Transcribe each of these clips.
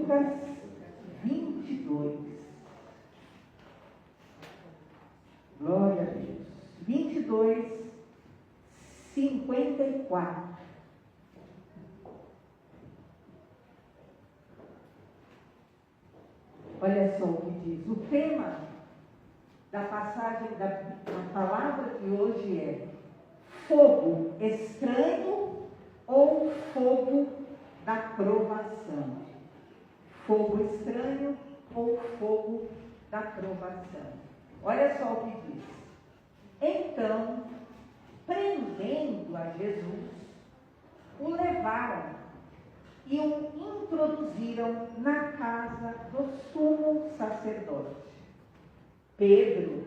Lucas 22. Glória a Deus. 22, 54. Olha só o que diz. O tema da passagem, da palavra de hoje é fogo estranho ou fogo da provação. Fogo estranho ou fogo da provação. Olha só o que diz. Então, prendendo a Jesus, o levaram e o introduziram na casa do sumo sacerdote. Pedro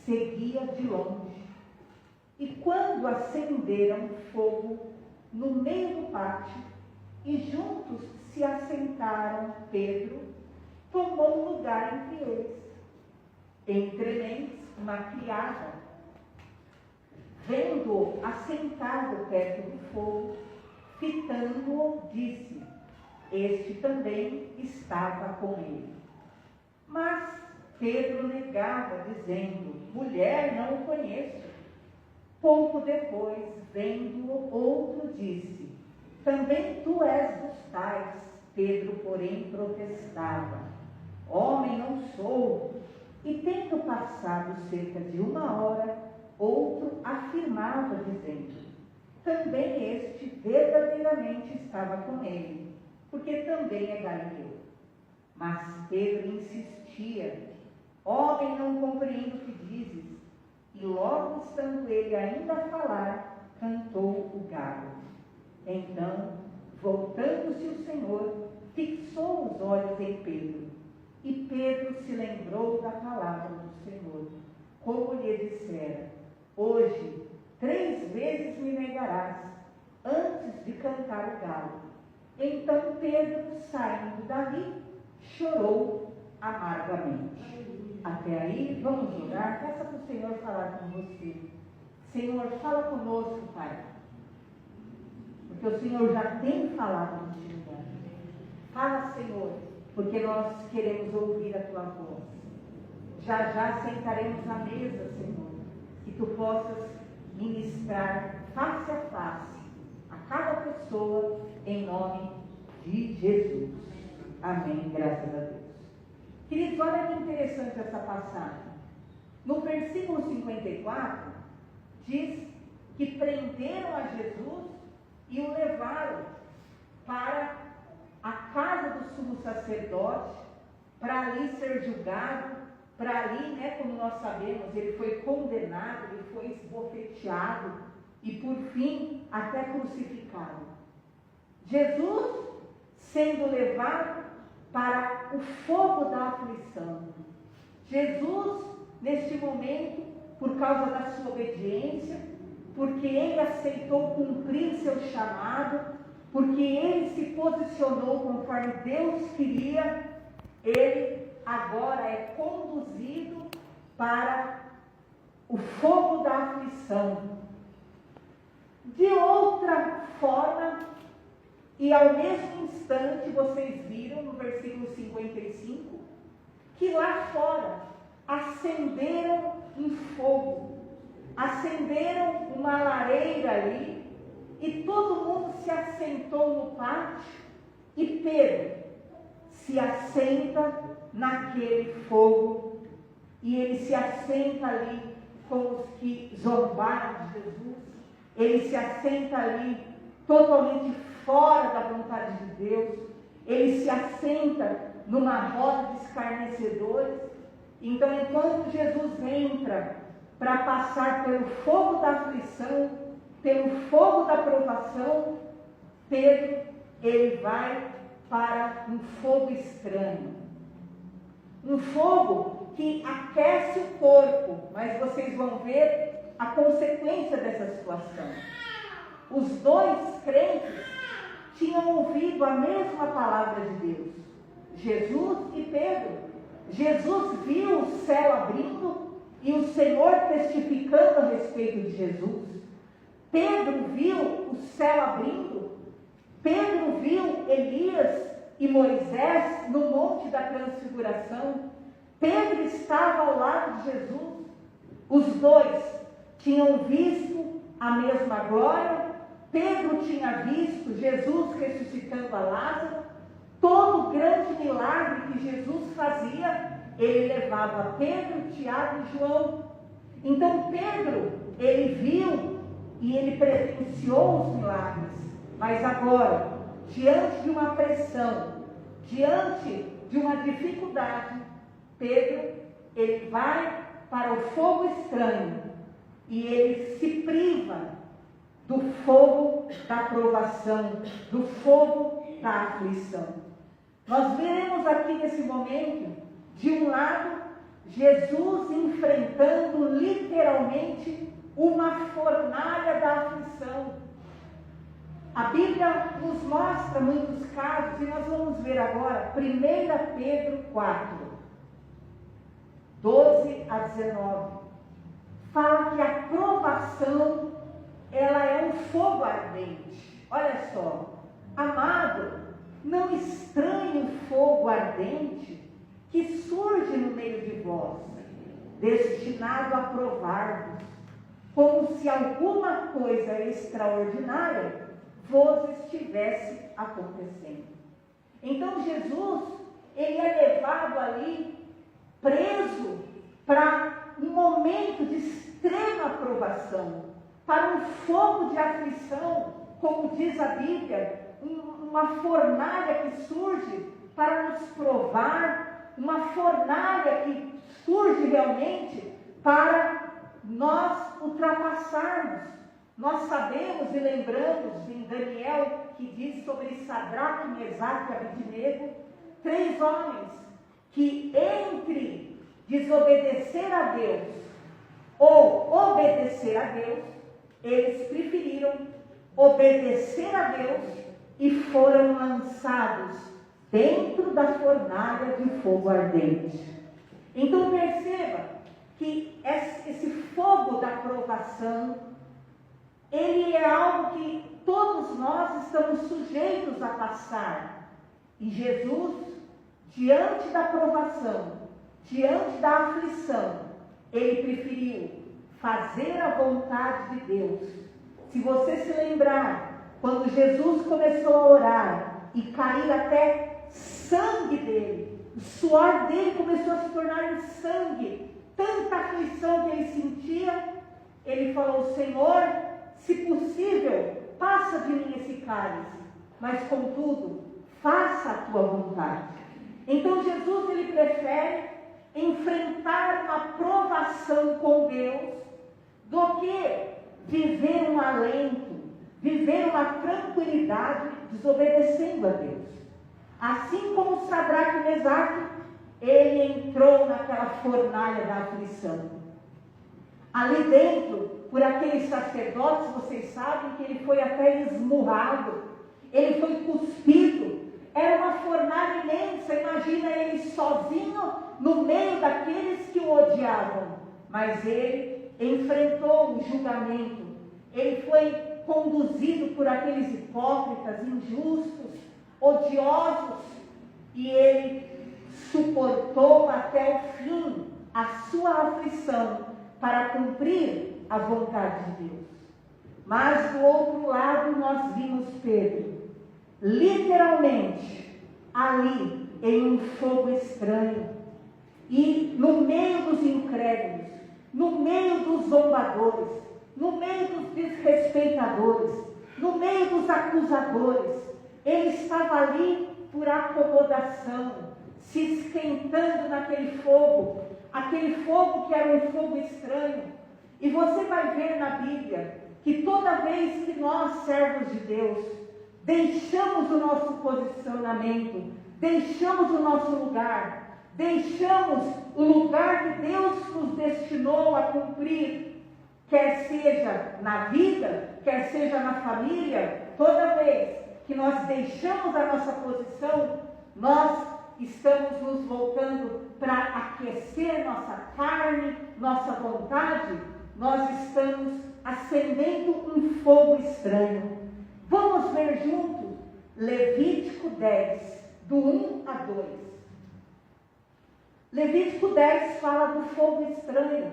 seguia de longe, e quando acenderam fogo no meio do pátio, e juntos se assentaram, Pedro tomou lugar entre eles. Entre mentes, uma criada, vendo-o assentado perto do fogo, fitando-o, disse: este também estava com ele. Mas Pedro negava, dizendo: mulher, não o conheço. Pouco depois, vendo-o, outro disse: também tu és dos tais. Pedro, porém, protestava: homem, não sou. E tendo passado cerca de 1 hora, outro afirmava, dizendo: também este verdadeiramente estava com ele, porque também é galileu. Mas Pedro insistia: homem, não compreendo o que dizes. E logo estando ele ainda a falar, cantou o galo. Então, voltando-se o Senhor, fixou os olhos em Pedro. E Pedro se lembrou da palavra do Senhor, como lhe dissera: hoje 3 vezes me negarás, antes de cantar o galo. Então Pedro, saindo dali, chorou amargamente. Até aí, vamos orar. Peça para o Senhor falar com você. Senhor, fala conosco, Pai. Porque o Senhor já tem falado contigo. Fala, Senhor, porque nós queremos ouvir a Tua voz. Já já sentaremos à mesa, Senhor, que Tu possas ministrar face a face a cada pessoa, em nome de Jesus. Amém, graças a Deus. Queridos, olha que interessante essa passagem. No versículo 54, diz que prenderam a Jesus e o levaram para a casa do sumo sacerdote, para ali ser julgado, para ali, como nós sabemos, ele foi condenado, ele foi esbofeteado e, por fim, até crucificado. Jesus sendo levado para o fogo da aflição. Jesus, neste momento, por causa da sua obediência, porque ele aceitou cumprir seu chamado, porque ele se posicionou conforme Deus queria, ele agora é conduzido para o fogo da aflição. De outra forma, e ao mesmo instante, vocês viram no versículo 55, que lá fora acenderam um fogo, acenderam uma lareira ali, e todo mundo se assentou no pátio, e Pedro se assenta naquele fogo, e ele se assenta ali com os que zombaram de Jesus, ele se assenta ali totalmente fora da vontade de Deus, ele se assenta numa roda de escarnecedores. Então, enquanto Jesus entra para passar pelo fogo da aflição, pelo fogo da provação, Pedro, ele vai para um fogo estranho. Um fogo que aquece o corpo, mas vocês vão ver a consequência dessa situação. Os 2 crentes tinham ouvido a mesma palavra de Deus, Jesus e Pedro. Jesus viu o céu abrindo e o Senhor testificando a respeito de Jesus. Pedro viu o céu abrindo, Pedro viu Elias e Moisés no Monte da Transfiguração. Pedro estava ao lado de Jesus. Os dois tinham visto a mesma glória. Pedro tinha visto Jesus ressuscitando a Lázaro. Todo grande milagre que Jesus fazia, ele levava Pedro, Tiago e João. Então Pedro, ele viu e ele presenciou os milagres. Mas agora, diante de uma pressão, diante de uma dificuldade, Pedro, ele vai para o fogo estranho e ele se priva do fogo da provação, do fogo da aflição. Nós veremos aqui nesse momento, de um lado, Jesus enfrentando literalmente uma fornalha da aflição. A Bíblia nos mostra muitos casos, e nós vamos ver agora 1 Pedro 4, 12 a 19. Fala que a provação, ela é um fogo ardente. Olha só, amado, não estranhe o fogo ardente que surge no meio de vós, destinado a provar-vos, como se alguma coisa extraordinária vos estivesse acontecendo. Então Jesus, ele é levado ali, preso, para um momento de extrema provação, para um fogo de aflição, como diz a Bíblia, uma fornalha que surge para nos provar, uma fornalha que surge realmente para nós ultrapassarmos. Nós sabemos e lembramos em Daniel, que diz sobre Sadraque, Mesaque e Abednego, 3 homens que entre desobedecer a Deus ou obedecer a Deus, eles preferiram obedecer a Deus e foram lançados dentro da fornalha de fogo ardente. Então perceba que esse fogo da provação, ele é algo que todos nós estamos sujeitos a passar. E Jesus, diante da provação, diante da aflição, ele preferiu fazer a vontade de Deus. Se você se lembrar, quando Jesus começou a orar e cair até sangue dele, o suor dele começou a se tornar em sangue, tanta aflição que ele sentia, ele falou: Senhor, se possível, passa de mim esse cálice, mas contudo, faça a tua vontade. Então Jesus, ele prefere enfrentar uma provação com Deus do que viver um alento, viver uma tranquilidade desobedecendo a Deus. Assim como Sadraque e Mesaque, ele entrou naquela fornalha da aflição. Ali dentro, por aqueles sacerdotes, vocês sabem que ele foi até esmurrado, ele foi cuspido. Era uma fornalha imensa, imagina ele sozinho no meio daqueles que o odiavam. Mas ele enfrentou o julgamento, ele foi conduzido por aqueles hipócritas, injustos, odiosos, e ele suportou até o fim a sua aflição para cumprir a vontade de Deus. Mas do outro lado nós vimos Pedro, literalmente, ali em um fogo estranho, e no meio dos incrédulos, no meio dos zombadores, no meio dos desrespeitadores, no meio dos acusadores, ele estava ali por acomodação, se esquentando naquele fogo, aquele fogo que era um fogo estranho. E você vai ver na Bíblia que toda vez que nós, servos de Deus, deixamos o nosso posicionamento, deixamos o nosso lugar, deixamos o lugar que Deus nos destinou a cumprir, quer seja na vida, quer seja na família, toda vez que nós deixamos a nossa posição, nós estamos nos voltando para aquecer nossa carne, nossa vontade, nós estamos acendendo um fogo estranho. Vamos ver juntos Levítico 10, do 1 a 2. Levítico 10 fala do fogo estranho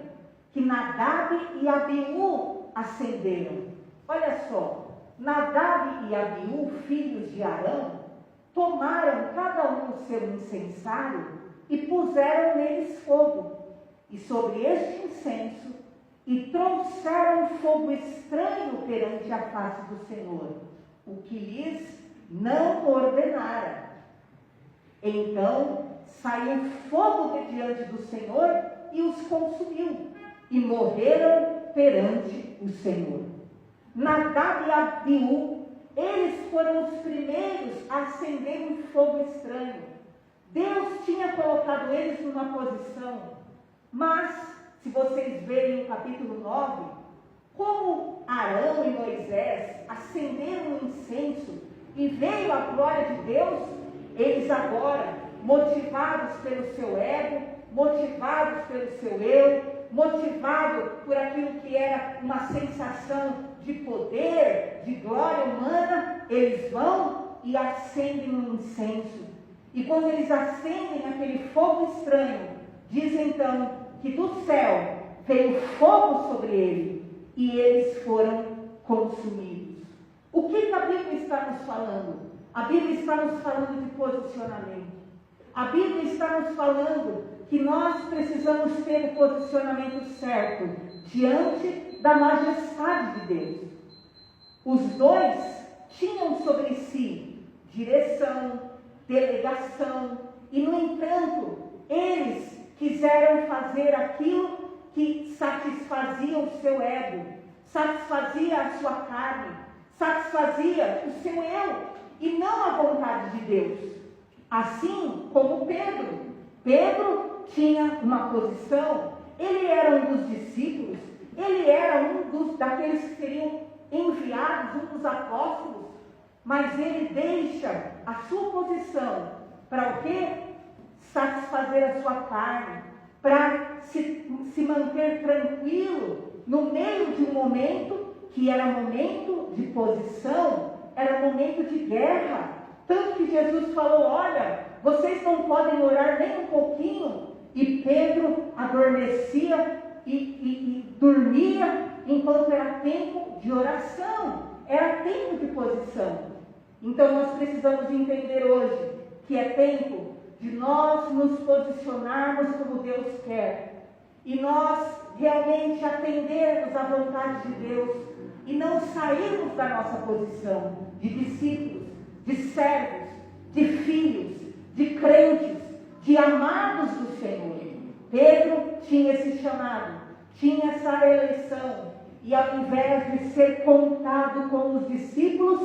que Nadab e Abiú acenderam. Olha só, Nadab e Abiú, filhos de Arão, tomaram cada um o seu incensário e puseram neles fogo, e sobre este incenso, e trouxeram fogo estranho perante a face do Senhor, o que lhes não ordenara. Então saiu fogo de diante do Senhor e os consumiu, e morreram perante o Senhor. Nadab e Abiú, eles foram os primeiros a acender um fogo estranho. Deus tinha colocado eles numa posição, mas, se vocês verem o capítulo 9, como Arão e Moisés acenderam um incenso e veio a glória de Deus, eles agora, motivados pelo seu ego, motivados pelo seu eu, motivados por aquilo que era uma sensação de poder, de glória humana, eles vão e acendem um incenso. E quando eles acendem aquele fogo estranho, diz então que do céu veio fogo sobre ele e eles foram consumidos. O que a Bíblia está nos falando? A Bíblia está nos falando de posicionamento. A Bíblia está nos falando que nós precisamos ter o posicionamento certo diante da majestade de Deus. Os dois tinham sobre si direção, delegação, e no entanto, eles quiseram fazer aquilo que satisfazia o seu ego, satisfazia a sua carne, satisfazia o seu eu, e não a vontade de Deus. Assim como Pedro. Pedro tinha uma posição, ele era um dos discípulos, ele era daqueles que seriam enviados, um dos apóstolos, mas ele deixa a sua posição para o quê? Satisfazer a sua carne, para se manter tranquilo no meio de um momento que era momento de posição, era momento de guerra. Tanto que Jesus falou, olha, vocês não podem orar nem um pouquinho. E Pedro adormecia e dormia enquanto era tempo de oração, era tempo de posição. Então nós precisamos entender hoje que é tempo de nós nos posicionarmos como Deus quer, e nós realmente atendermos à vontade de Deus, e não sairmos da nossa posição de discípulos, de servos, de filhos, de crentes, de amados do Senhor. Pedro tinha esse chamado, tinha essa eleição, e ao invés de ser contado com os discípulos,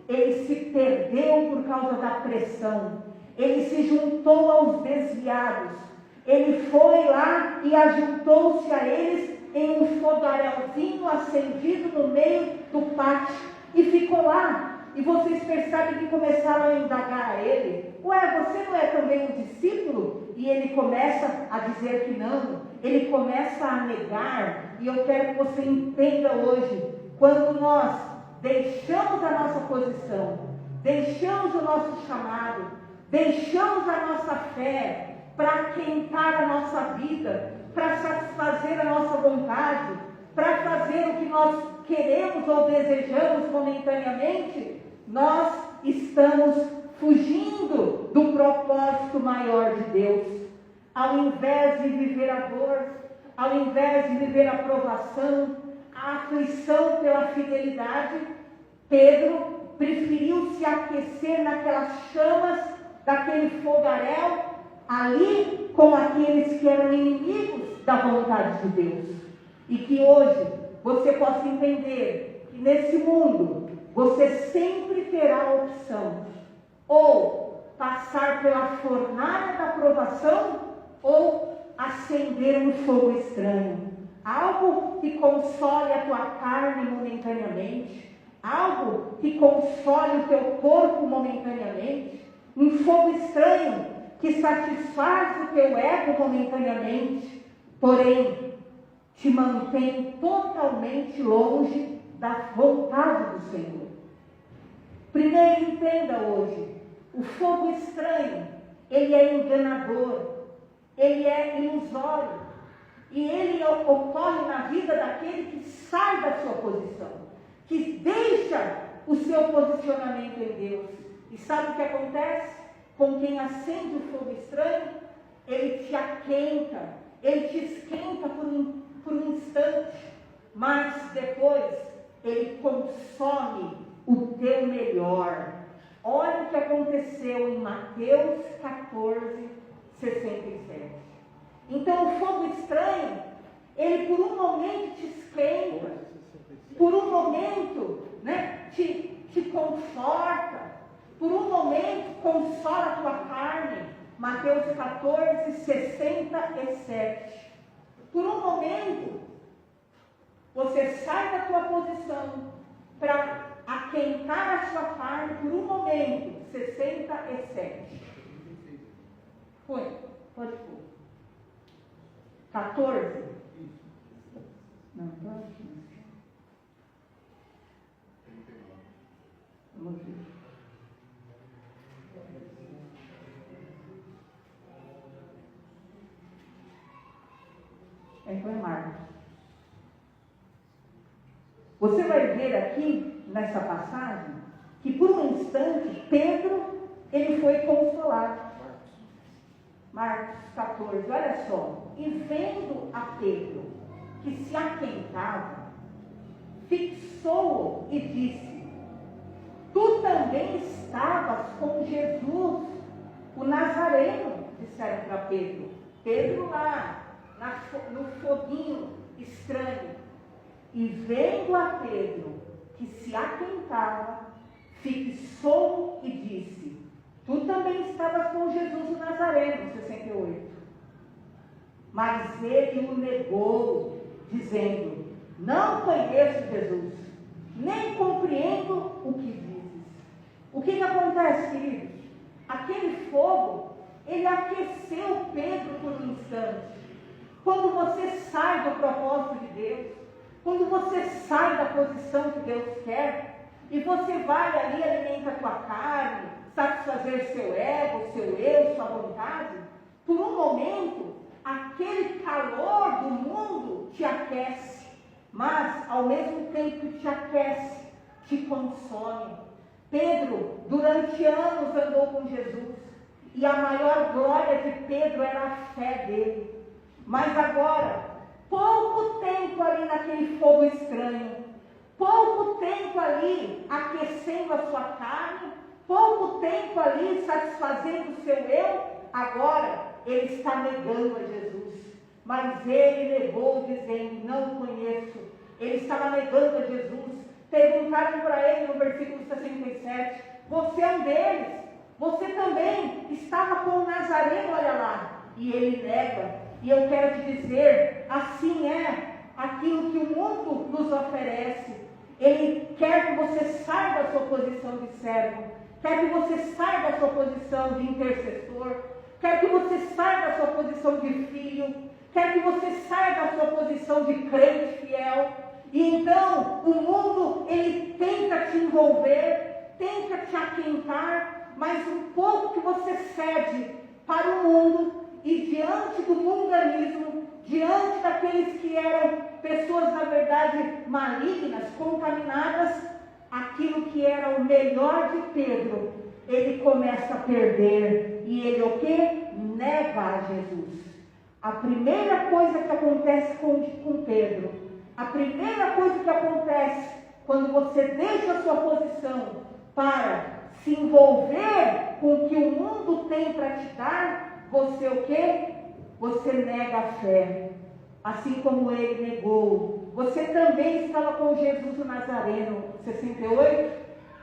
ele se perdeu por causa da pressão, ele se juntou aos desviados, ele foi lá e ajuntou-se a eles em um fogarelzinho acendido no meio do pátio, e ficou lá. E vocês percebem que começaram a indagar a ele, ué, você não é também um discípulo? E ele começa a dizer que não, ele começa a negar. E eu quero que você entenda hoje, quando nós deixamos a nossa posição, deixamos o nosso chamado, deixamos a nossa fé para aquentar a nossa vida, para satisfazer a nossa vontade, para fazer o que nós queremos ou desejamos momentaneamente, nós estamos fugindo do propósito maior de Deus. Ao invés de viver a dor, ao invés de viver a provação, a aflição pela fidelidade, Pedro preferiu se aquecer naquelas chamas daquele fogaréu, ali com aqueles que eram inimigos da vontade de Deus. E que hoje você possa entender que nesse mundo você sempre terá a opção, ou passar pela fornalha da provação, ou acender um fogo estranho, algo que console a tua carne momentaneamente, algo que console o teu corpo momentaneamente, um fogo estranho que satisfaz o teu ego momentaneamente, porém te mantém totalmente longe da vontade do Senhor. Primeiro, entenda hoje O fogo estranho, ele é enganador, ele é ilusório. E ele ocorre na vida daquele que sai da sua posição, que deixa o seu posicionamento em Deus. E sabe o que acontece? Com quem acende o fogo estranho, ele te aquenta, ele te esquenta por um instante, mas depois ele consome o teu melhor. Olha o que aconteceu em Mateus 14, 67. Então o fogo estranho, ele por um momento te esquenta, por um momento, te conforta, por um momento consola a tua carne. Mateus 14, 67. Por um momento, você sai da tua posição para aquentar a sua carne por um momento. 67. Foi? Pode pôr. 14? Não, pode. Vamos ver. Foi Marcos. Você vai ver aqui, nessa passagem, que por um instante, Pedro, ele foi consolado. Marcos 14, olha só. E vendo a Pedro, que se aquentava, fixou-o e disse: tu também estavas com Jesus, o Nazareno, disseram para Pedro. Pedro lá, no foguinho estranho. E vendo a Pedro, que se aquentava, fixou e disse: tu também estavas com Jesus o Nazareno, 68. Mas ele o negou, dizendo: não conheço Jesus, nem compreendo o que dizes. O que acontece, queridos? Aquele fogo, ele aqueceu Pedro por um instante. Quando você sai do propósito de Deus, quando você sai da posição que Deus quer, e você vai ali, alimenta a tua carne, satisfazer seu ego, seu eu, sua vontade, por um momento, aquele calor do mundo te aquece, mas ao mesmo tempo que te aquece, te consome. Pedro, durante anos, andou com Jesus, e a maior glória de Pedro era a fé dele. Mas agora, pouco tempo ali naquele fogo estranho, pouco tempo ali aquecendo a sua carne, pouco tempo ali satisfazendo o seu eu, agora ele está negando a Jesus. Mas ele negou, dizendo: não o conheço. Ele estava negando a Jesus. Perguntaram para ele no versículo 67, você é um deles? Você também estava com o Nazareno, olha lá. E ele nega. E eu quero te dizer, assim é aquilo que o mundo nos oferece. Ele quer que você saia da sua posição de servo, quer que você saia da sua posição de intercessor, quer que você saia da sua posição de filho, quer que você saia da sua posição de crente fiel. E então o mundo, ele tenta te envolver, tenta te aquentar, mas um pouco que você cede para o mundo, e diante do mundanismo, diante daqueles que eram pessoas, na verdade, malignas, contaminadas, aquilo que era o melhor de Pedro, ele começa a perder. E ele o quê? Nega a Jesus. A primeira coisa que acontece com Pedro, a primeira coisa que acontece quando você deixa a sua posição para se envolver com o que o mundo tem para te dar, você o quê? Você nega a fé, assim como ele negou. Você também estava com Jesus o Nazareno, 68,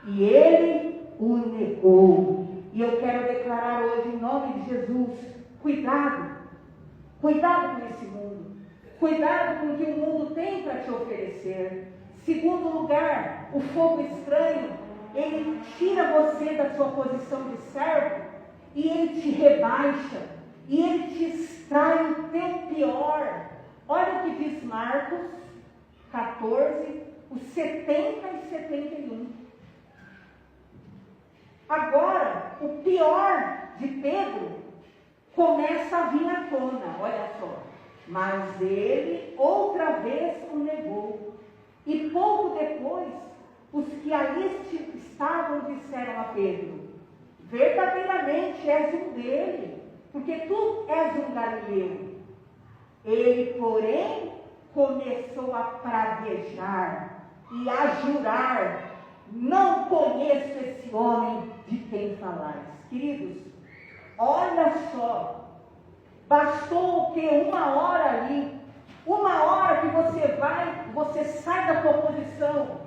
e ele o negou. E eu quero declarar hoje, em nome de Jesus, cuidado com esse mundo, cuidado com o que o mundo tem para te oferecer. Segundo lugar, o fogo estranho, ele tira você da sua posição de servo, e ele te rebaixa, e ele te extrai o teu pior. Olha o que diz Marcos 14, os 70 e 71. Agora, o pior de Pedro começa a vir à tona, olha só. Mas ele outra vez o negou. E pouco depois, os que ali estavam disseram a Pedro: verdadeiramente és um dele, porque tu és um galileu. Ele, porém, começou a praguejar e a jurar: não conheço esse homem de quem falais. Queridos, olha só, bastou o que? Uma hora ali, uma hora que você sai da tua posição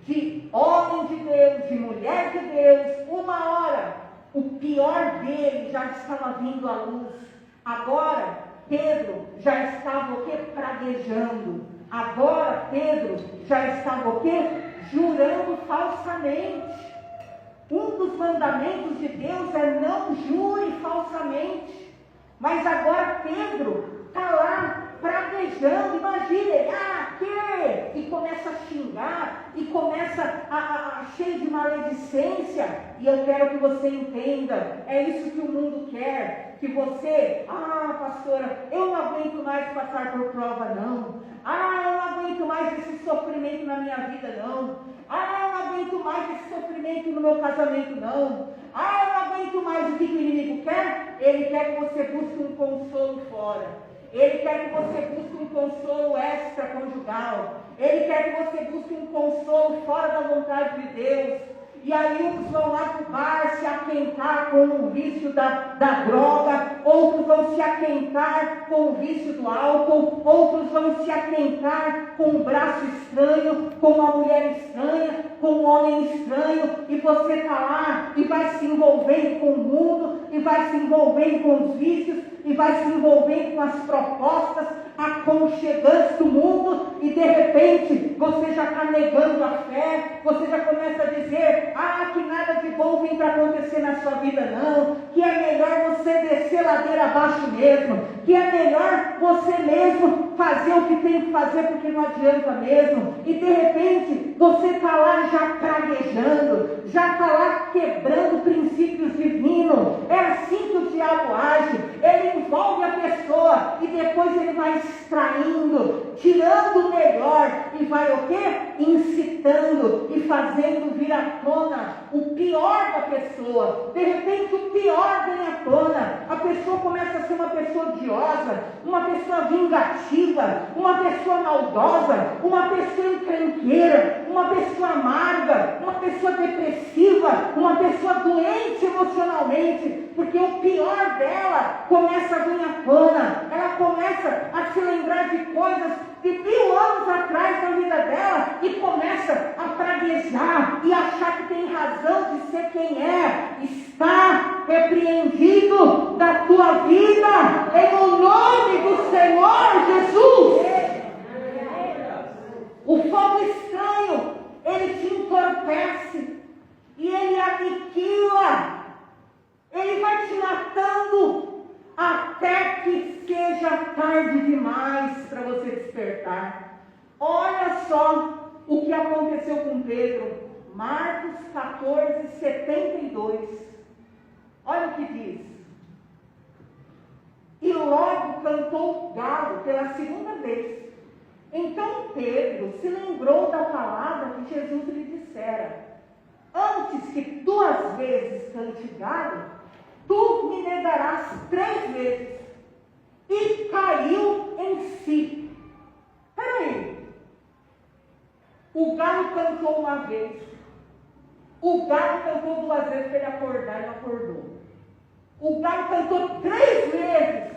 de homem de Deus, de mulher de Deus, uma hora, o pior dele já estava vindo à luz. Agora, Pedro já estava o que? Praguejando. Agora, Pedro já estava o que? Jurando falsamente. Um dos mandamentos de Deus é não jure falsamente. Mas agora Pedro está lá praguejando, imagina, que? E começa a xingar, e começa cheio de maledicência. E eu quero que você entenda, é isso que o mundo quer, que você, pastora, eu não aguento mais passar por prova não, eu não aguento mais esse sofrimento na minha vida não, eu não aguento mais esse sofrimento no meu casamento não, eu não aguento mais. O que o inimigo quer? Ele quer que você busque um consolo fora. Ele quer que você busque um consolo extraconjugal. Ele quer que você busque um consolo fora da vontade de Deus. E aí uns vão lá para o bar se aquentar com o vício da droga, outros vão se aquentar com o vício do álcool, outros vão se aquentar com um braço estranho, com uma mulher estranha, com um homem estranho, e você está lá e vai se envolvendo com o mundo, e vai se envolvendo com os vícios, e vai se envolvendo com as propostas aconchegantes do mundo, e de repente você já está negando a fé, você já começa a dizer, que nada de bom vem para acontecer na sua vida não, que é melhor você descer ladeira abaixo mesmo, que é melhor você mesmo fazer o que tem que fazer, porque não adianta mesmo, e de repente você está lá já praguejando, já está lá quebrando princípios divinos. É assim que o diabo age, ele envolve a pessoa e depois ele vai extraindo, tirando o melhor e vai o quê? Incitando e fazendo vir à tona o pior da pessoa. De repente o pior vem à tona, a pessoa começa a ser uma pessoa odiosa, uma pessoa vingativa, uma pessoa maldosa, uma pessoa encrenqueira, uma pessoa amarga, uma pessoa depressiva, uma pessoa doente emocionalmente, porque o pior dela começa a vir à tona, ela começa a se lembrar de coisas de 1000 anos atrás na vida dela e começa a praguejar e achar que tem razão de ser quem é. Está repreendido da tua vida em o nome do Senhor Jesus. O fogo estranho, ele te entorpece e ele aniquila, ele vai te matando até que seja tarde demais para você despertar. Olha só o que aconteceu com Pedro, Marcos 14, 72. Olha o que diz: e logo cantou o galo pela segunda vez. Então Pedro se lembrou da palavra que Jesus lhe dissera: antes que 2 vezes cante o galo, tu me negarás 3 vezes. E caiu em si. Peraí. O galo cantou uma vez. O galo cantou 2 vezes para ele acordar e não acordou. O galo cantou 3 vezes.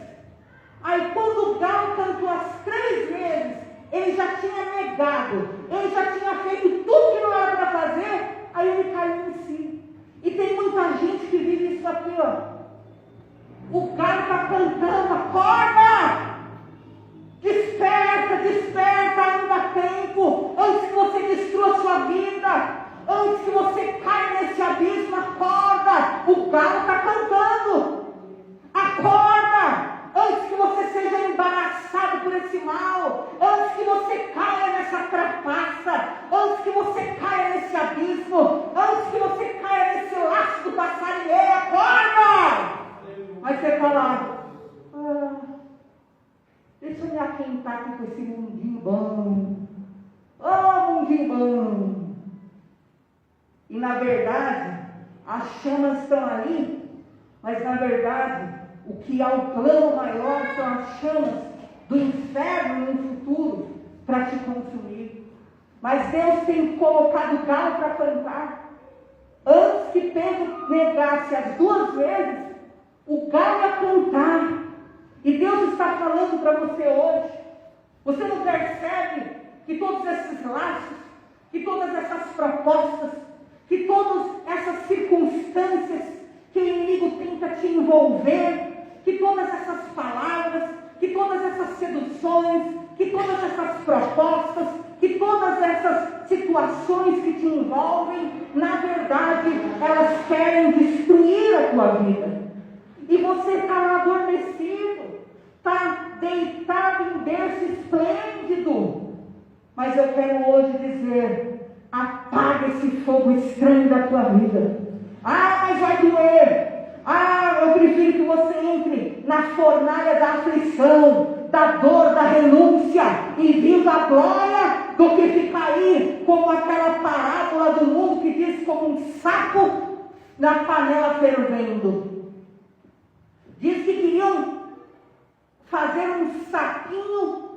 Aí quando o galo cantou as 3 vezes, ele já tinha negado. Ele já tinha feito tudo que não era para fazer. Aí ele caiu em si. E tem muita gente que vive isso aqui, ó. O galo está cantando, acorda! Desperta, desperta, ainda há tempo, antes que você destrua a sua vida, antes que você caia nesse abismo, acorda! O galo está cantando, acorda! Antes que você seja embaraçado por esse mal, antes que você caia nessa trapaça, antes que você caia nesse abismo, antes que você caia nesse laço do está lá. Deixa eu me aquentar aqui com esse mundinho bom. Mundinho bom. E na verdade, as chamas estão ali, mas na verdade, o que há o plano maior são as chamas do inferno no futuro para te consumir. Mas Deus tem colocado o galo para cantar. Antes que Pedro negasse as 2 vezes, o galo ia cantar. E Deus está falando para você hoje. Você não percebe que todos esses laços, que todas essas propostas, que todas essas circunstâncias que o inimigo tenta te envolver, que todas essas palavras, que todas essas seduções, que todas essas propostas, que todas essas situações que te envolvem, na verdade, elas querem destruir a tua vida. E você está lá adormecido, está deitado em berço esplêndido. Mas eu quero hoje dizer, apaga esse fogo estranho da tua vida. Mas vai doer. Eu prefiro que você entre na fornalha da aflição, da dor, da renúncia e viva a glória, do que ficar aí como aquela parábola do mundo que diz como um saco na panela fervendo. Diz que queriam fazer um saquinho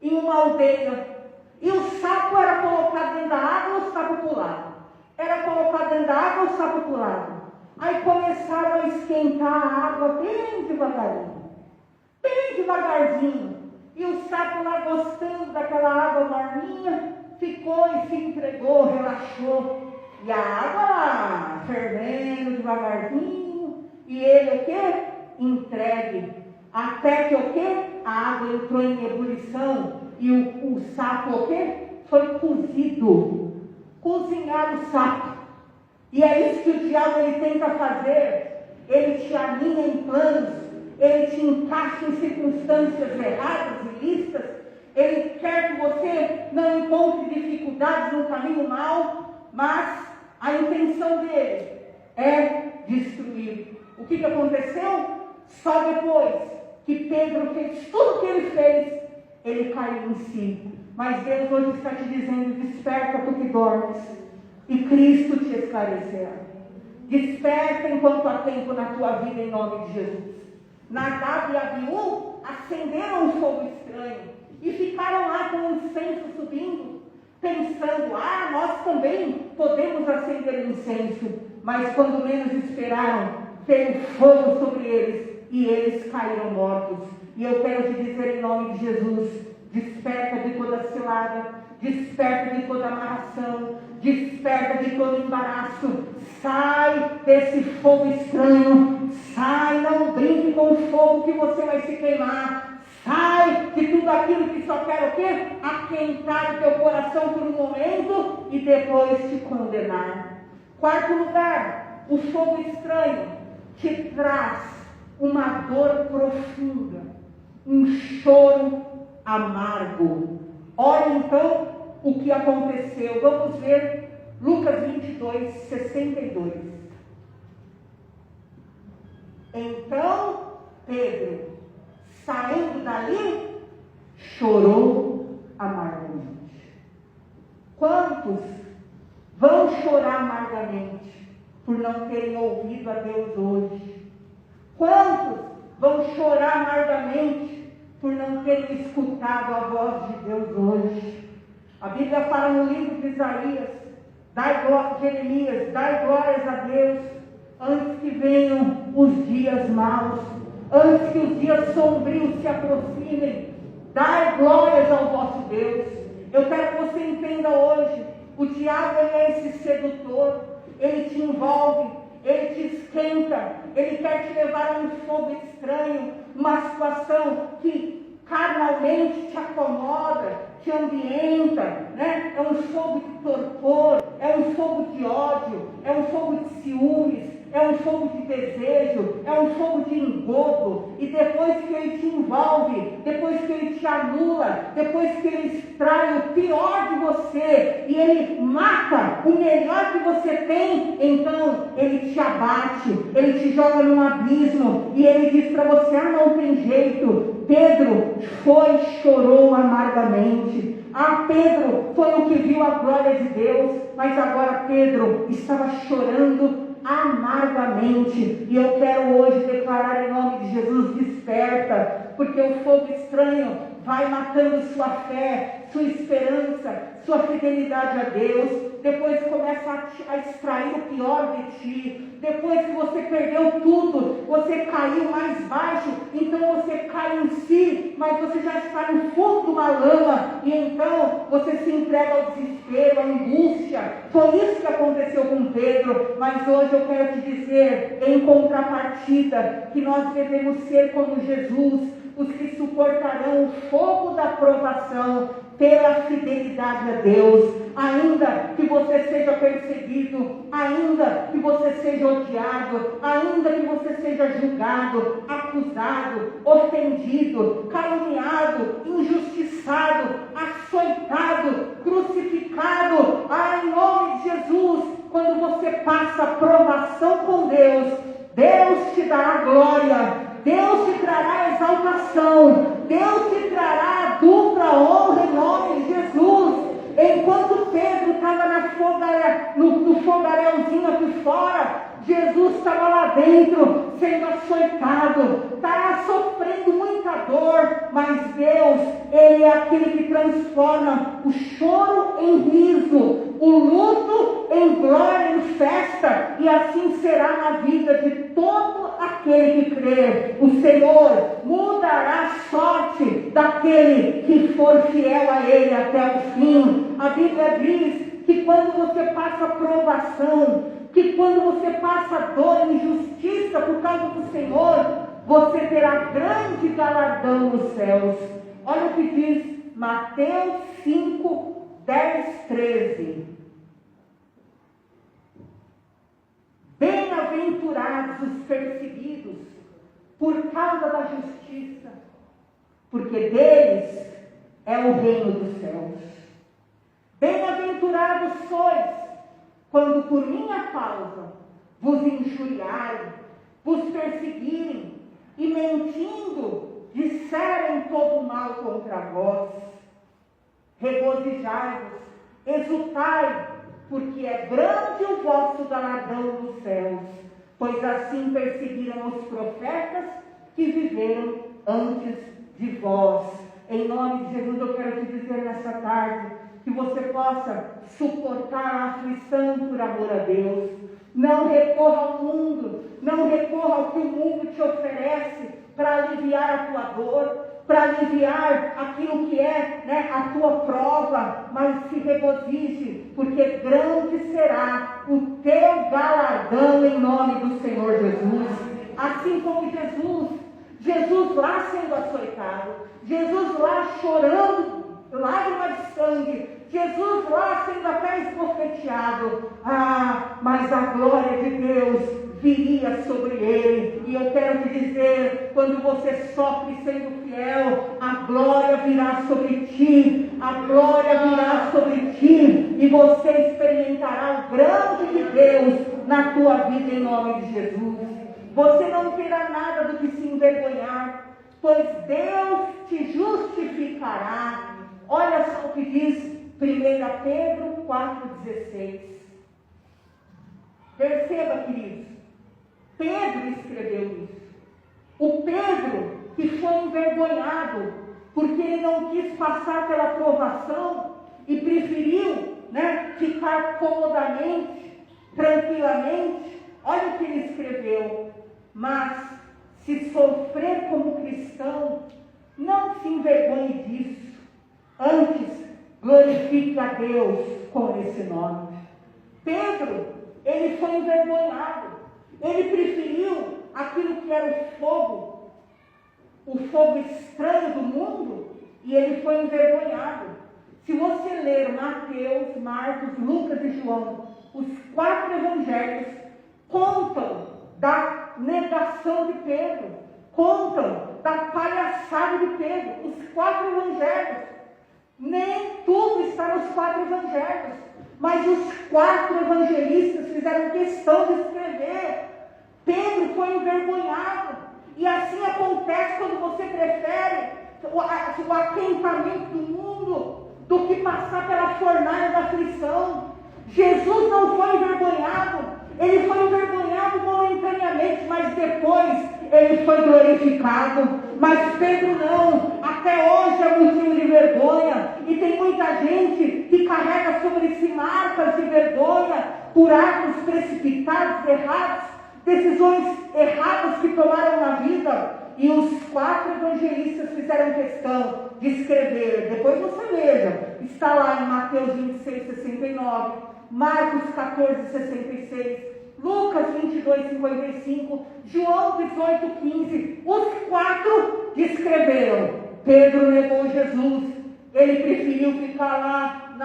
em uma aldeia. E o saco era colocado dentro da água ou o saco pulado? Era colocado dentro da água ou o saco pulado? Aí começaram a esquentar a água bem devagarzinho. E o saco lá gostando daquela água morninha, ficou e se entregou, relaxou. E a água lá, fervendo devagarzinho. E ele o quê? Entregue. Até que o quê? A água entrou em ebulição. E o saco o quê? Foi cozido. Cozinhar o saco. E é isso que o diabo ele tenta fazer. Ele te alinha em planos. Ele te encaixa em circunstâncias erradas e listas. Ele quer que você não encontre dificuldades no caminho mau. Mas a intenção dele é destruir. O que aconteceu? Só depois que Pedro fez tudo o que ele fez, ele caiu em si. Mas Deus hoje está te dizendo, desperta tu que dormes, e Cristo te esclarecerá. Desperta enquanto há tempo na tua vida, em nome de Jesus. Nadab e Abiú acenderam um fogo estranho, e ficaram lá com o incenso subindo, pensando, nós também podemos acender incenso. Mas quando menos esperaram, veio fogo sobre eles, e eles caíram mortos. E eu quero te dizer em nome de Jesus, desperta de toda cilada, desperta de toda amarração, desperta de todo embaraço, sai desse fogo estranho, sai, não brinque com o fogo que você vai se queimar, sai de tudo aquilo que só quer o quê? Aquentar o teu coração por um momento e depois te condenar. 4º lugar, o fogo estranho te traz uma dor profunda, um choro amargo. Olha então o que aconteceu. Vamos ver Lucas 22, 62. Então Pedro, saindo dali, chorou amargamente. Quantos vão chorar amargamente por não terem ouvido a Deus hoje? Quantos vão chorar amargamente por não terem escutado a voz de Deus hoje? A Bíblia fala no livro de Isaías, Jeremias, dai glórias a Deus, antes que venham os dias maus, antes que os dias sombrios se aproximem, dai glórias ao vosso Deus. Eu quero que você entenda hoje, o diabo é esse sedutor, ele te envolve, ele te esquenta, ele quer te levar a um fogo estranho, uma situação que carnalmente te acomoda, te ambienta, né? É um fogo de torpor, é um fogo de ódio, é um fogo de ciúmes, é um fogo de desejo, é um fogo de engodo. E depois que Ele te envolve, depois que Ele te anula, depois que Ele extrai o pior de você e Ele mata o melhor que você tem, então Ele te abate, Ele te joga num abismo e Ele diz para você: ah, não tem jeito. Pedro foi e chorou amargamente. Ah, Pedro foi o que viu a glória de Deus, mas agora Pedro estava chorando amargamente. E eu quero hoje declarar em nome de Jesus: desperta, porque o fogo estranho vai matando sua fé, sua esperança, sua fidelidade a Deus. Depois começa a extrair o pior de ti. Depois que você perdeu tudo, você caiu mais baixo, então você cai em si, mas você já está no fundo de uma lama, e então você se entrega ao desespero, à angústia. Foi isso que aconteceu com Pedro. Mas hoje eu quero te dizer, em contrapartida, que nós devemos ser como Jesus, os que suportarão o fogo da provação pela fidelidade a Deus. Ainda que você seja perseguido, ainda que você seja odiado, ainda que você seja julgado, acusado, ofendido, caluniado, injustiçado, açoitado, crucificado, em nome de Jesus, quando você passa a provação com Deus, Deus te dará glória, Deus te trará exaltação, Deus te trará dupla honra em nome de Jesus. Enquanto Pedro estava no fogaréuzinho aqui fora, Jesus estava lá dentro, sendo açoitado, estava sofrendo muita dor, mas Deus, Ele é aquele que transforma o choro em riso, o luto em glória, em festa, e assim será na vida de todo aquele que crer. O Senhor mudará a sorte daquele que for fiel a Ele até o fim. A Bíblia diz que quando você passa provação, que quando você passa dor e injustiça por causa do Senhor, você terá grande galardão nos céus. Olha o que diz Mateus 5, 10, 13. Bem-aventurados os perseguidos por causa da justiça, porque deles é o reino dos céus. Bem-aventurados sois quando por minha causa vos injuriarem, vos perseguirem e mentindo disserem todo mal contra vós. Regozijai-vos, exultai, porque é grande o vosso galardão nos céus, pois assim perseguiram os profetas que viveram antes de vós. Em nome de Jesus eu quero te dizer nessa tarde, que você possa suportar a aflição por amor a Deus. Não recorra ao mundo, não recorra ao que o mundo te oferece para aliviar a tua dor, para aliviar aquilo que é a tua prova, mas se regozije, porque grande será o teu galardão em nome do Senhor Jesus. Assim como Jesus lá sendo açoitado, Jesus lá chorando, lágrima de sangue, Jesus lá sendo até esbofeteado, mas a glória de Deus viria sobre ele. E eu quero te dizer, quando você sofre sendo fiel, a glória virá sobre ti, a glória virá sobre ti, e você experimentará o grande de Deus na tua vida em nome de Jesus. Você não terá nada do que se envergonhar, pois Deus te justificará. Olha só o que diz 1 Pedro 4,16. Perceba, queridos, Pedro escreveu isso. O Pedro que foi envergonhado, porque ele não quis passar pela provação e preferiu ficar comodamente, tranquilamente. Olha o que ele escreveu: mas se sofrer como cristão, não se envergonhe disso, antes glorifique a Deus com esse nome. Pedro, ele foi envergonhado, ele preferiu aquilo que era o fogo estranho do mundo, e ele foi envergonhado. Se você ler Mateus, Marcos, Lucas e João, os 4 evangelhos contam da negação de Pedro, contam 4 evangelhos. Nem tudo está nos 4 evangelhos, mas os 4 evangelistas fizeram questão de escrever. Pedro foi envergonhado, e assim acontece quando você prefere o aquentamento do mundo do que passar pela fornalha da aflição. Jesus não foi envergonhado, ele foi envergonhado momentaneamente, mas depois ele foi glorificado. Mas Pedro não, até hoje é motivo de vergonha, e tem muita gente que carrega sobre si marcas de vergonha por atos precipitados, errados, decisões erradas que tomaram na vida. E os 4 evangelistas fizeram questão de escrever. Depois você veja, está lá em Mateus 26, 69, Marcos 14, 66, Lucas 22, 55, João 18, 15. Os 4 descreveram. Pedro negou Jesus. Ele preferiu ficar lá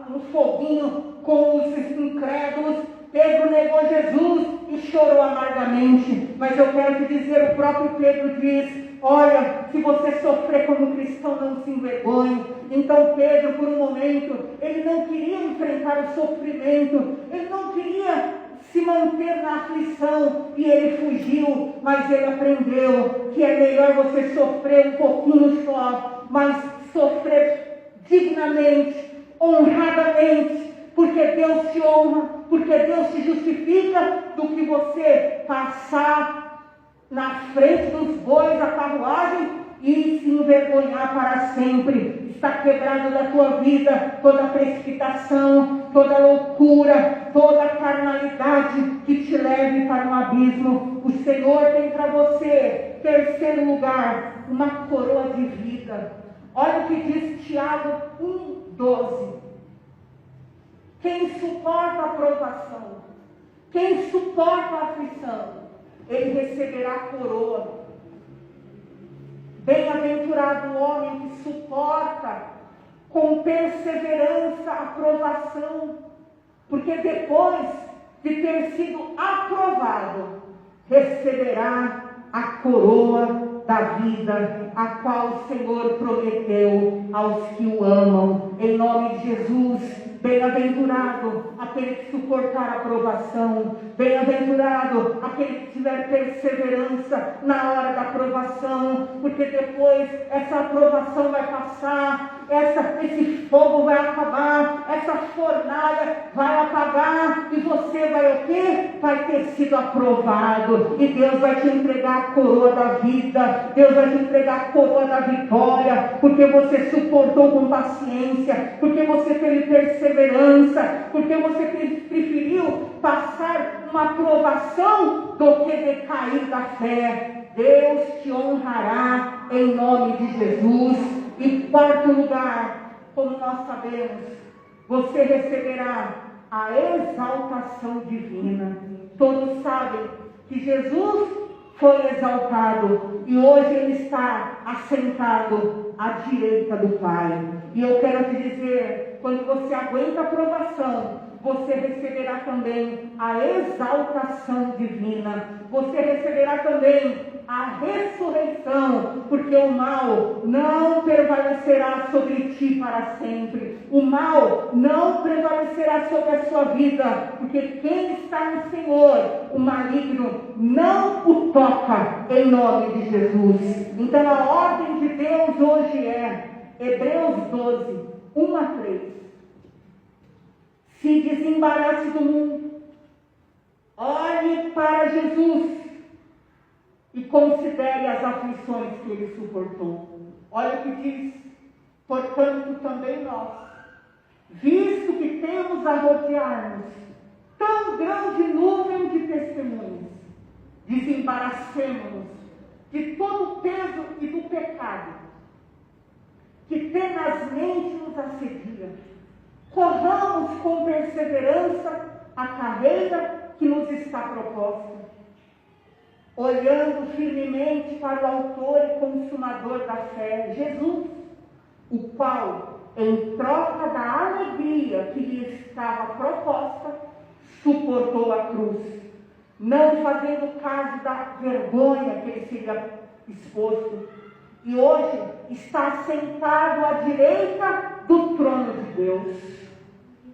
no foguinho com os incrédulos. Pedro negou Jesus e chorou amargamente. Mas eu quero te dizer, o próprio Pedro diz: olha, se você sofrer como cristão, não se envergonhe. Então Pedro, por um momento, ele não queria enfrentar o sofrimento, ele não queria se manter na aflição, e ele fugiu, mas ele aprendeu que é melhor você sofrer um pouquinho só, mas sofrer dignamente, honradamente, porque Deus te honra, porque Deus te justifica, do que você passar na frente dos bois da carruagem e se envergonhar para sempre. Está quebrado da tua vida toda precipitação, toda loucura, toda carnalidade que te leve para um abismo. O Senhor tem para você, terceiro lugar, uma coroa de vida. Olha o que diz Tiago 1,12. Quem suporta a provação, quem suporta a aflição, ele receberá a coroa. Bem-aventurado o homem que suporta com perseverança a provação, porque depois de ter sido aprovado, receberá a coroa da vida, a qual o Senhor prometeu aos que o amam. Em nome de Jesus, bem-aventurado aquele que suportar a provação, bem-aventurado aquele que tiver perseverança na hora da provação, porque depois essa aprovação vai passar, esse fogo vai acabar, essa fornalha vai apagar, e você vai o quê? Vai ter sido aprovado, e Deus vai te entregar a coroa da vida, Deus vai te entregar a coroa da vitória, porque você suportou com paciência, porque você teve perseverança, porque você preferiu passar uma provação do que decair da fé. Deus te honrará em nome de Jesus. Em quarto lugar, como nós sabemos, você receberá a exaltação divina. Todos sabem que Jesus foi exaltado e hoje ele está assentado à direita do Pai. E eu quero te dizer, quando você aguenta a provação, você receberá também a exaltação divina. Você receberá também a ressurreição, porque o mal não prevalecerá sobre ti para sempre. O mal não prevalecerá sobre a sua vida, porque quem está no Senhor, o maligno não o toca, em nome de Jesus. Então a ordem de Deus hoje é Hebreus 12, 1 a 3. Se desembarace do mundo, olhe para Jesus e considere as aflições que ele suportou. Olha o que diz: portanto também nós, visto que temos a rodear-nos tão grande nuvem de testemunhas, desembaracemo-nos de todo o peso e do pecado que tenazmente nos assedia. Corramos com perseverança a carreira que nos está proposta, olhando firmemente para o autor e consumador da fé, Jesus, o qual, em troca da alegria que lhe estava proposta, suportou a cruz, não fazendo caso da vergonha que ele seria exposto, e hoje está sentado à direita do trono de Deus.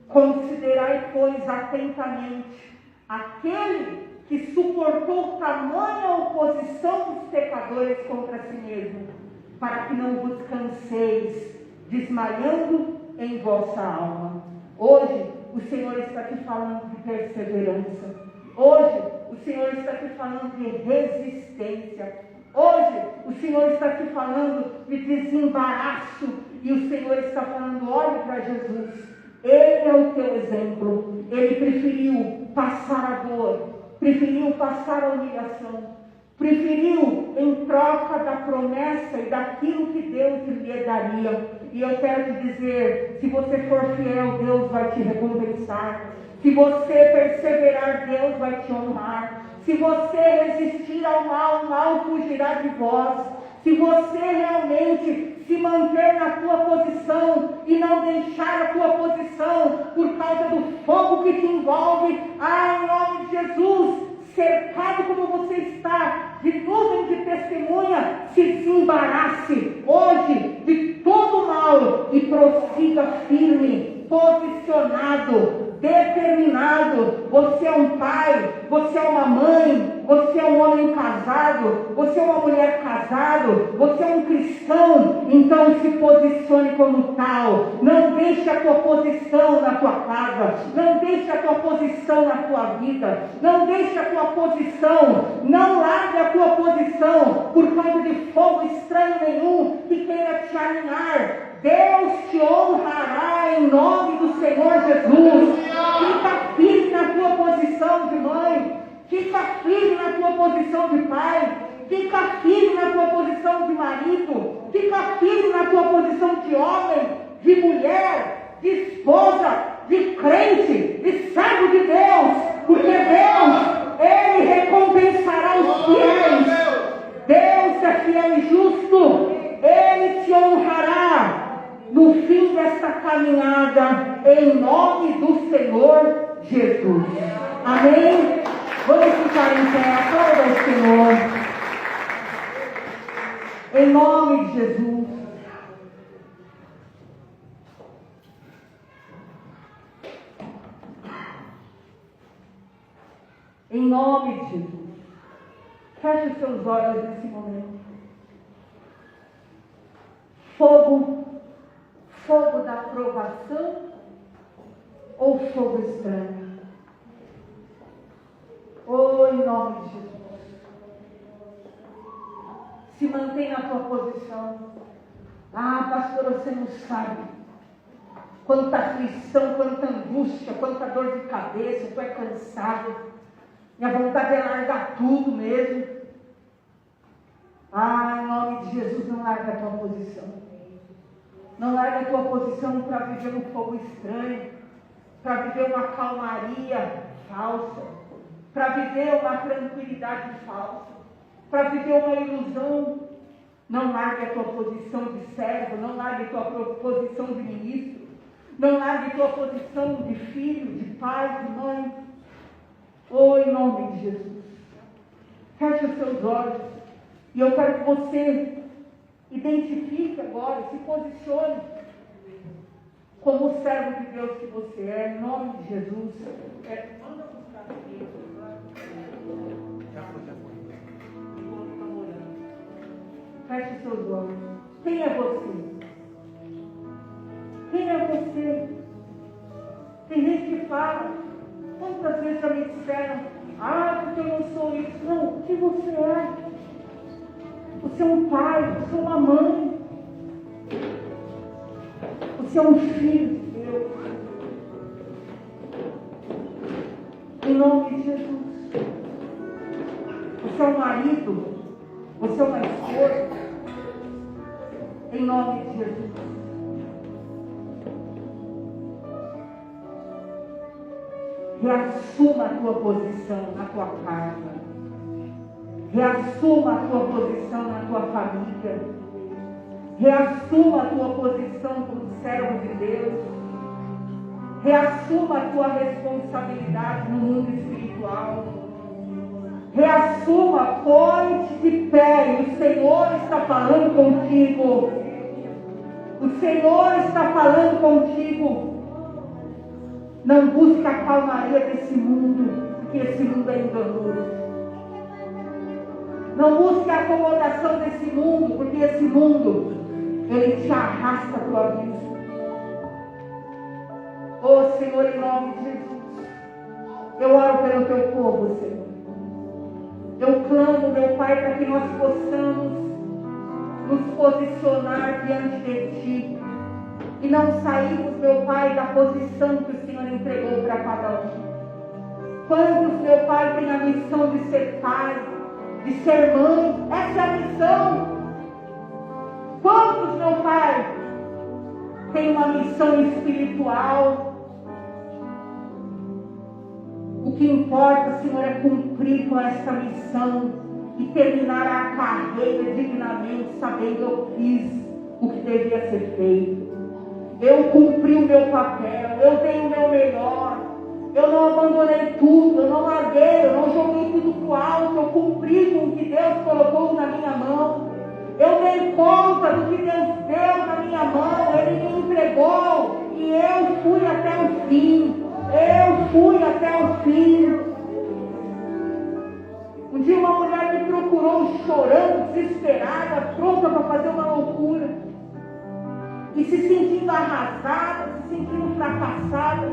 Considerai, pois, atentamente aquele que suportou tamanha oposição dos pecadores contra si mesmo, para que não vos canseis, desmaiando em vossa alma. Hoje, o Senhor está te falando de perseverança. Hoje, o Senhor está te falando de resistência. Hoje, o Senhor está te falando de desembaraço. E o Senhor está falando, olhe para Jesus. Ele é o teu exemplo. Ele preferiu passar a dor, preferiu passar a humilhação, preferiu em troca da promessa e daquilo que Deus lhe daria. E eu quero te dizer, se você for fiel, Deus vai te recompensar. Se você perseverar, Deus vai te honrar. Se você resistir ao mal, o mal fugirá de vós. Se você realmente se manter na tua posição e não deixar a tua posição por causa do fogo que te envolve, em nome de Jesus, cercado como você está, de nuvem de testemunha, se desembarace hoje de todo o mal e prossiga firme, posicionado, determinado. Você é um pai, você é uma mãe, você é um homem casado, você é uma mulher casado, você é um cristão. Então se posicione como tal. Não deixe a tua posição na tua casa, não deixe a tua posição na tua vida, não deixe a tua posição, não largue a tua posição por causa de fogo estranho nenhum que queira te alinhar. Deus te honrará em nome do Senhor Jesus. Fica firme na tua posição de mãe, fica firme na tua posição de pai, fica firme na tua posição de marido, fica firme na tua posição de homem, de mulher, de esposa, de crente, de servo de Deus, porque Deus, Ele recompensará os fiéis. Deus é fiel e justo, Ele te honrará no fim desta caminhada, em nome do Senhor Jesus. Amém? Vamos ficar em pé, aplauda ao Senhor. Em nome de Jesus. Em nome de Jesus. Feche os seus olhos nesse momento. Fogo da provação ou fogo estranho? Em nome de Jesus. Se mantenha na tua posição. Pastor, você não sabe quanta aflição, quanta angústia, quanta dor de cabeça, tu é cansado. Minha vontade é largar tudo mesmo. Em nome de Jesus, não larga a tua posição. Não larga a tua posição para viver um fogo estranho, para viver uma calmaria falsa, para viver uma tranquilidade falsa, para viver uma ilusão. Não largue a tua posição de servo, não largue a tua posição de ministro, não largue a tua posição de filho, de pai, de mãe. Em nome de Jesus. Feche os seus olhos. E eu quero que você identifique agora, se posicione como o servo de Deus que você é, em nome de Jesus. Manda buscar aqui. Já foi. Feche os seus olhos. Quem é você? Quem é você? Tem gente que fala, quantas vezes já me disseram, porque eu não sou isso. Não, o que você é? Você é um pai, você é uma mãe. Você é um filho de Deus. Em nome de Jesus. Você é um marido. Você é uma esposa. Em nome de Jesus. Reassuma a tua posição na tua casa. Reassuma a tua posição na tua família. Reassuma a tua posição como servo de Deus. Reassuma a tua responsabilidade no mundo espiritual. Reassuma, põe-te de pé, e o Senhor está falando contigo. O Senhor está falando contigo. Não busque a calmaria desse mundo, porque esse mundo é enganoso. Não busque a acomodação desse mundo, porque esse mundo, ele te arrasta para o abismo. Oh Senhor, em nome de Jesus, eu oro pelo teu povo, Senhor. Eu clamo, meu Pai, para que nós possamos nos posicionar diante de Ti e não sairmos, meu Pai, da posição que o Senhor entregou para cada um. Quantos, meu Pai, têm a missão de ser pai, de ser mãe? Essa é a missão. Quantos, meu Pai, têm uma missão espiritual? O que importa, Senhor, é cumprir com esta missão e terminar a carreira dignamente, sabendo eu fiz o que devia ser feito. Eu cumpri o meu papel, eu dei o meu melhor, eu não abandonei tudo, eu não larguei, eu não joguei tudo para o alto, eu cumpri com o que Deus colocou na minha mão. Eu dei conta do que Deus deu na minha mão, Ele me entregou e eu fui até o fim. Eu fui até o fim. Um dia uma mulher me procurou chorando, desesperada, pronta para fazer uma loucura. E se sentindo arrasada, se sentindo fracassada.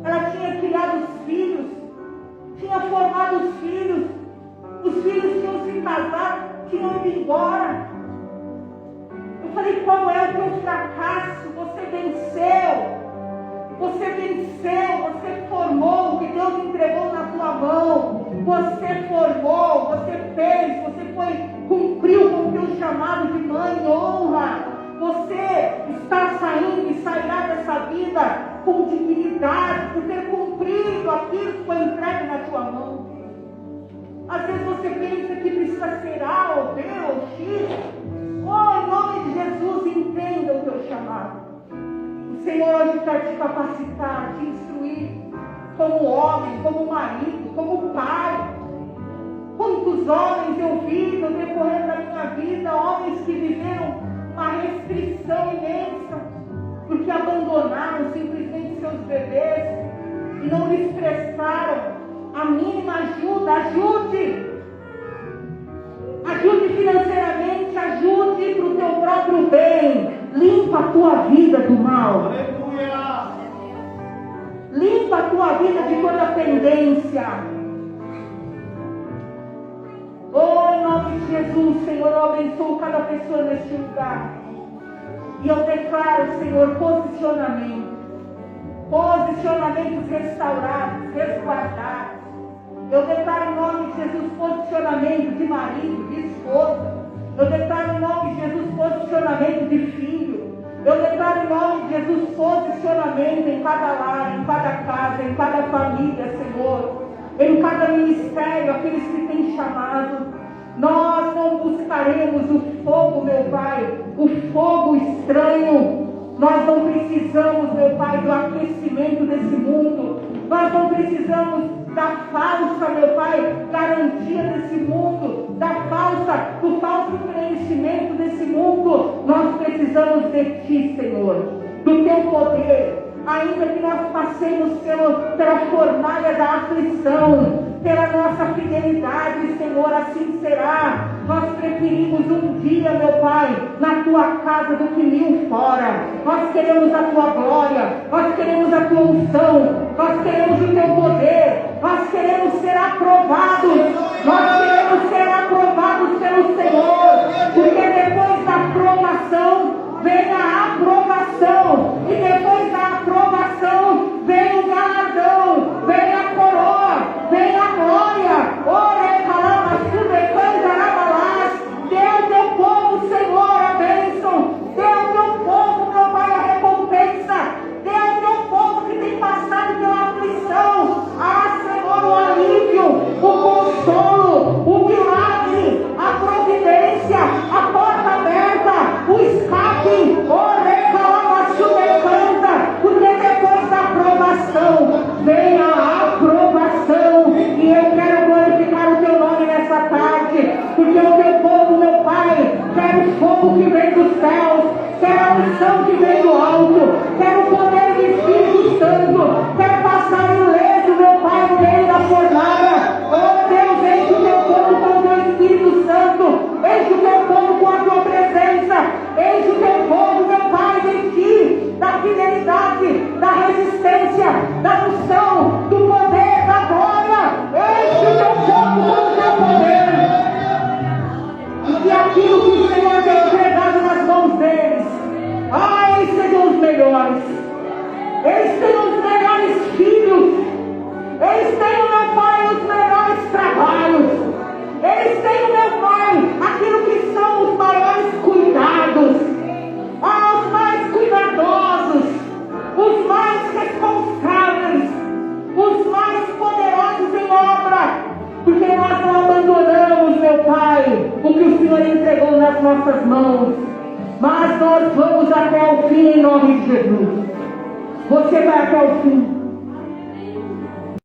Ela tinha criado os filhos, tinha formado os filhos tinham se casado, tinham ido embora. Eu falei, qual é o teu fracasso? Você venceu. Você venceu, você formou o que Deus entregou na tua mão. Você formou, você fez, você cumpriu com o teu chamado de mãe e honra. Você está saindo e sairá dessa vida com dignidade por ter cumprido aquilo que foi entregue na tua mão. Às vezes você pensa que precisa ser A ou B ou X. Oh, em nome de Jesus, entenda o teu chamado. O Senhor hoje quer te capacitar, te instruir como homem, como marido, como pai. Quantos homens eu vi no decorrer da minha vida, homens que viveram uma restrição imensa, porque abandonaram simplesmente seus bebês e não lhes prestaram a mínima ajuda. Ajude financeiramente, ajude para o teu próprio bem. Limpa a tua vida do mal. Aleluia. Limpa a tua vida de toda pendência. Oh, em nome de Jesus, Senhor, eu abençoo cada pessoa neste lugar. E eu declaro, Senhor, posicionamentos restaurados, resguardados. Eu declaro em nome de Jesus posicionamento de marido, de esposa. Eu declaro em nome de Jesus posicionamento de filho. Eu declaro em nome de Jesus posicionamento em cada lar, em cada casa, em cada família, Senhor. Em cada ministério, aqueles que têm chamado. Nós não buscaremos o fogo, meu Pai, o fogo estranho. Nós não precisamos, meu Pai, do aquecimento desse mundo. Nós não precisamos da falsa, meu Pai, garantia desse mundo, do falso preenchimento desse mundo. Nós precisamos de Ti, Senhor, do Teu poder. Ainda que nós passemos pela fornalha da aflição, pela nossa fidelidade, Senhor, assim será. Nós preferimos um dia, meu Pai, na Tua casa do que 1000 fora. Nós queremos a Tua glória, nós queremos a Tua unção, nós queremos o Teu poder, nós queremos ser aprovados, pelo Senhor, porque depois da aprovação vem a aprovação, e depois da aprovação vem o galardão, vem a coroa, vem a glória. Dê ao teu povo, Senhor, a bênção. Dê ao teu povo, meu Pai, a recompensa. Dê ao teu povo que tem passado pela aflição, Senhor, o alívio, o consolo, o milagre. o teu povo, meu Pai, quero o fogo que vem dos céus, quero a unção que vem do alto, quero o poder do Espírito Santo, quero passar ileso, meu Pai, no meio da fornalha. Oh Deus, enche o teu povo com o teu Espírito Santo, enche o teu povo com a tua presença, enche o teu povo, meu Pai, de ti, da fidelidade, da resistência, da unção, do poder, da glória. Enche o teu povo com o teu poder. E que aquilo que o Senhor tem entregado nas mãos deles, eles sejam os melhores. Eles tenham os melhores filhos. Eles tenham, meu Pai, os melhores trabalhos. Eles tenham, meu Pai, aquilo que são os maiores cuidados. Os mais cuidadosos, os mais responsáveis, os mais poderosos em obra, porque nós não abandonamos, meu Pai, o que o Senhor entregou nas nossas mãos, mas nós vamos até o fim em nome de Jesus. Você vai até o fim.